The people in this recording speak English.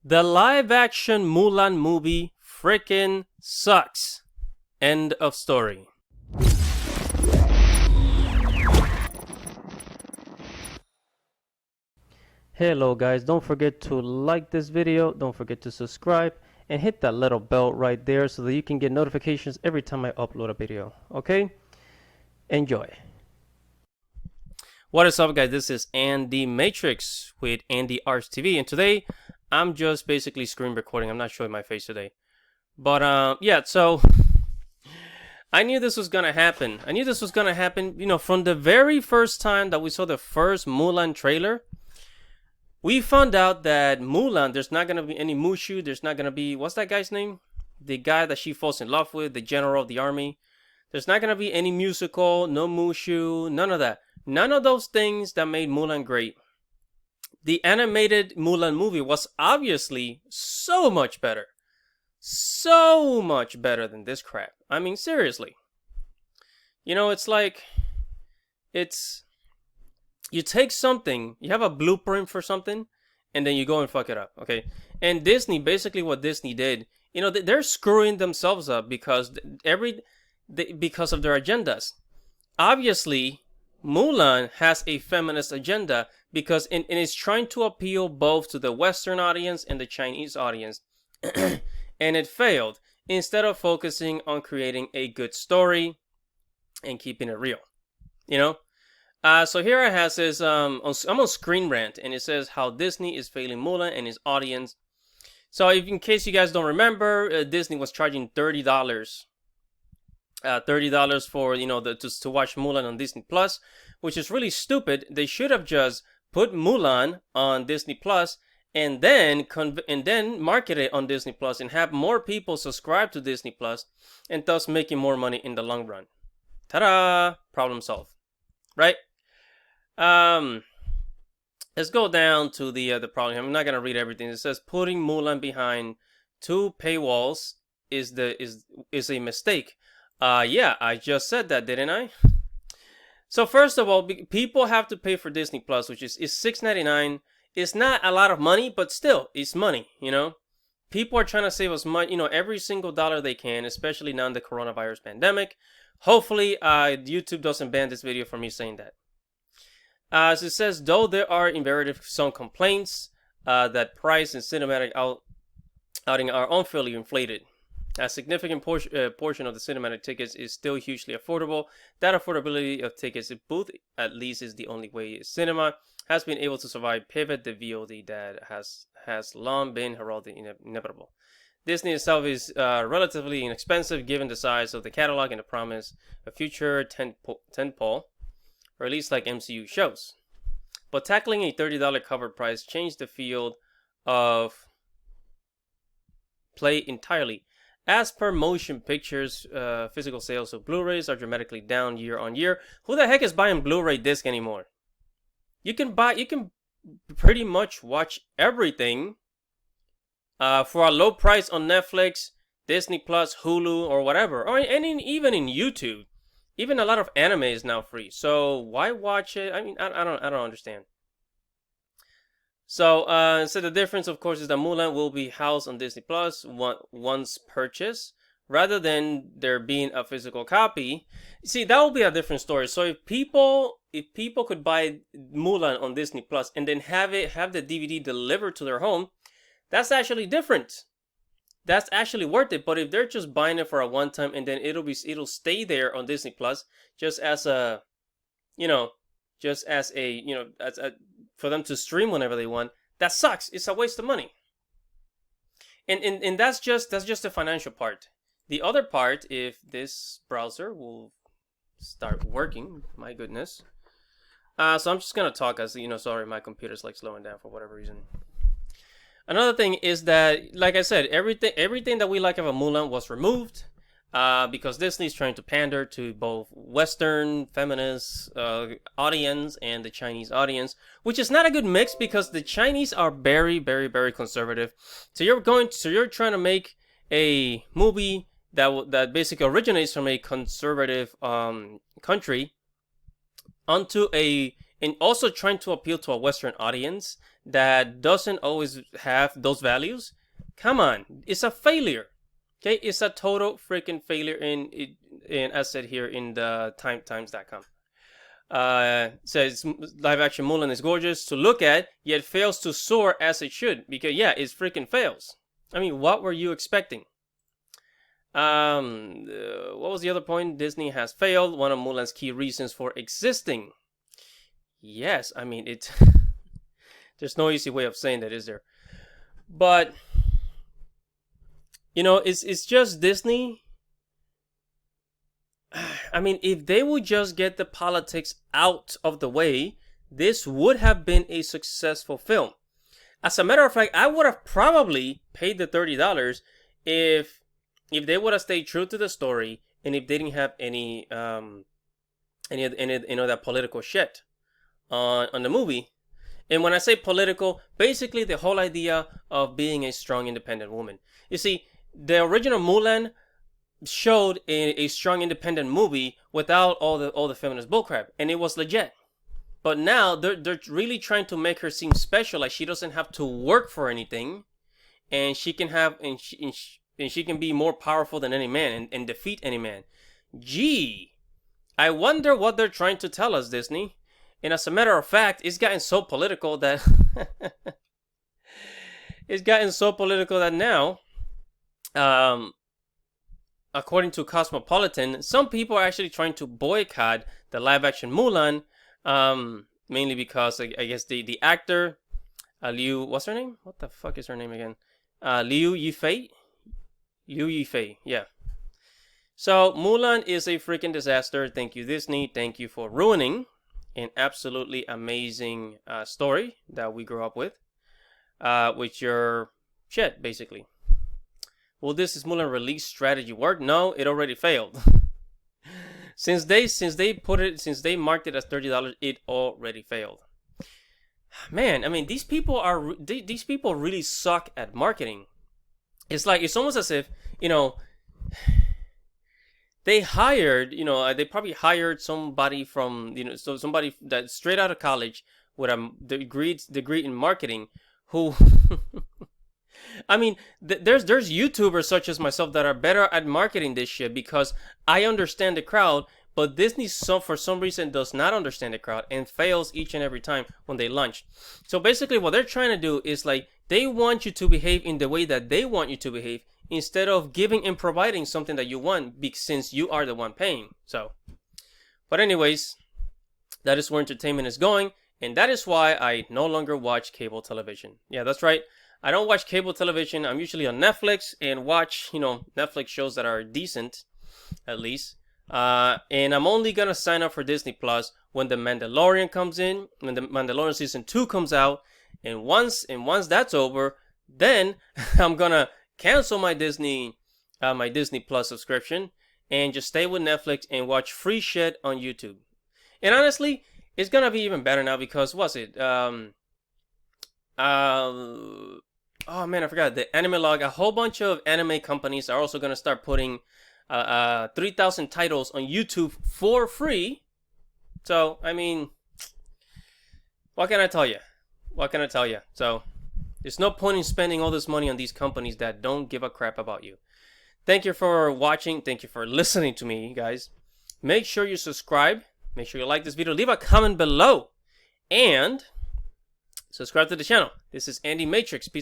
The live action Mulan movie freaking sucks. End of story. Hello guys, don't forget to like this video, don't forget to subscribe, and hit that little bell right there so that you can get notifications every time I upload a video, okay? Enjoy. What is up guys, this is Andy Matrix with Andy Arts TV, and today I'm just basically screen recording. I'm not showing my face today. But yeah, so I knew this was gonna happen. You know, from the very first time that we saw the first Mulan trailer. We found out that Mulan, there's not going to be any Mushu. There's not going to be, what's that guy's name? The guy that she falls in love with, the general of the army. There's not going to be any musical, no Mushu, none of that. None of those things that made Mulan great. The animated Mulan movie was obviously so much better. So much better than this crap. I mean, seriously. You know, it's like, you take something, you have a blueprint for something, and then you go and fuck it up, okay? And Disney, basically what Disney did, you know, they're screwing themselves up because because of their agendas. Obviously, Mulan has a feminist agenda because and it's trying to appeal both to the Western audience and the Chinese audience. And it failed. Instead of focusing on creating a good story and keeping it real, you know? So here it has this, I'm on Screen Rant, and it says how Disney is failing Mulan and his audience. So in case you guys don't remember, Disney was charging $30, $30 for, you know, to watch Mulan on Disney Plus, which is really stupid. They should have just put Mulan on Disney Plus and then market it on Disney Plus and have more people subscribe to Disney Plus, and thus making more money in the long run. Ta-da! Problem solved, right? Let's go down to the problem. I'm not gonna read everything. It says putting Mulan behind two paywalls is a mistake. Yeah, I just said that, didn't I? So first of all, people have to pay for Disney Plus, which is $6.99. It's not a lot of money, but still, it's money. You know, people are trying to save as much, you know, every single dollar they can, especially now in the coronavirus pandemic. Hopefully, YouTube doesn't ban this video for me saying that. As it says, though there are invariably some complaints that price and cinematic outing are unfairly inflated. A significant portion of the cinematic tickets is still hugely affordable. That affordability of tickets, both at least, is the only way cinema has been able to survive pivot the VOD that has long been heralded inevitable. Disney itself is relatively inexpensive given the size of the catalog and the promise of future tentpole, or at least like MCU shows. But tackling a $30 cover price changed the field of play entirely. As per motion pictures, physical sales of Blu-rays are dramatically down year on year. Who the heck is buying Blu-ray disc anymore? You can pretty much watch everything for a low price on Netflix, Disney Plus, Hulu, or whatever, or even in YouTube. Even a lot of anime is now free, so why watch it? I mean, I don't understand. So the difference, of course, is that Mulan will be housed on Disney Plus once purchased, rather than there being a physical copy. See, that will be a different story. So if people could buy Mulan on Disney Plus and then have the DVD delivered to their home, that's actually different. That's actually worth it. But if they're just buying it for a one time and then it'll stay there on Disney Plus just as a, you know, for them to stream whenever they want, that sucks. It's a waste of money. And that's just the financial part. The other part, if this browser will start working, my goodness. So I'm just gonna talk as, you know, sorry, my computer's like slowing down for whatever reason. Another thing is that, like I said, everything that we like about Mulan was removed because Disney's trying to pander to both Western feminist audience and the Chinese audience, which is not a good mix because the Chinese are very, very, very conservative. So you're trying to make a movie that basically originates from a conservative country onto a and also trying to appeal to a Western audience that doesn't always have those values. Come on, it's a failure. Okay, it's a total freaking failure. In as said here in the times.com. Says live action Mulan is gorgeous to look at, yet fails to soar as it should. Because yeah, it freaking fails. I mean, what were you expecting? What was the other point? Disney has failed. One of Mulan's key reasons for existing. Yes, I mean it's. There's no easy way of saying that, is there? But you know, it's just Disney. I mean, if they would just get the politics out of the way, this would have been a successful film. As a matter of fact, I would have probably paid the $30 if they would have stayed true to the story and if they didn't have any that political shit on the movie. And when I say political, basically the whole idea of being a strong, independent woman. You see, the original Mulan showed a strong, independent movie without all the feminist bullcrap, and it was legit. But now they're really trying to make her seem special, like she doesn't have to work for anything, and she can have and she can be more powerful than any man and defeat any man. Gee, I wonder what they're trying to tell us, Disney. And as a matter of fact, it's gotten so political that now, according to Cosmopolitan, some people are actually trying to boycott the live-action Mulan, mainly because I guess the actor, Liu, what's her name? What the fuck is her name again? Liu Yifei, yeah. So Mulan is a freaking disaster. Thank you, Disney. Thank you for ruining an absolutely amazing story that we grew up with your shit, basically. Will this Mulan release strategy work? No, it already failed. since they marked it as $30, it already failed. Man, I mean, these people really suck at marketing. It's almost as if, you know, they probably hired somebody from, somebody that's straight out of college with a degree in marketing who I mean, there's YouTubers such as myself that are better at marketing this shit because I understand the crowd, but Disney for some reason does not understand the crowd and fails each and every time when they launch. So basically what they're trying to do is they want you to behave in the way that they want you to behave instead of giving and providing something that you want since you are the one paying. So, but anyways, that is where entertainment is going, and that is why I no longer watch cable television. Yeah, that's right. I don't watch cable television. I'm usually on Netflix and watch, Netflix shows that are decent, at least. And I'm only gonna sign up for Disney Plus when The Mandalorian comes in, when The Mandalorian season 2 comes out, and once that's over, then I'm gonna cancel my Disney Plus subscription and just stay with Netflix and watch free shit on YouTube. And honestly, it's gonna be even better now because oh man, I forgot. The Anime Log, a whole bunch of anime companies are also going to start putting 3,000 titles on YouTube for free. So, I mean, what can I tell you? So, there's no point in spending all this money on these companies that don't give a crap about you. Thank you for watching. Thank you for listening to me, guys. Make sure you subscribe. Make sure you like this video. Leave a comment below. And subscribe to the channel. This is Andy Matrix. Peace.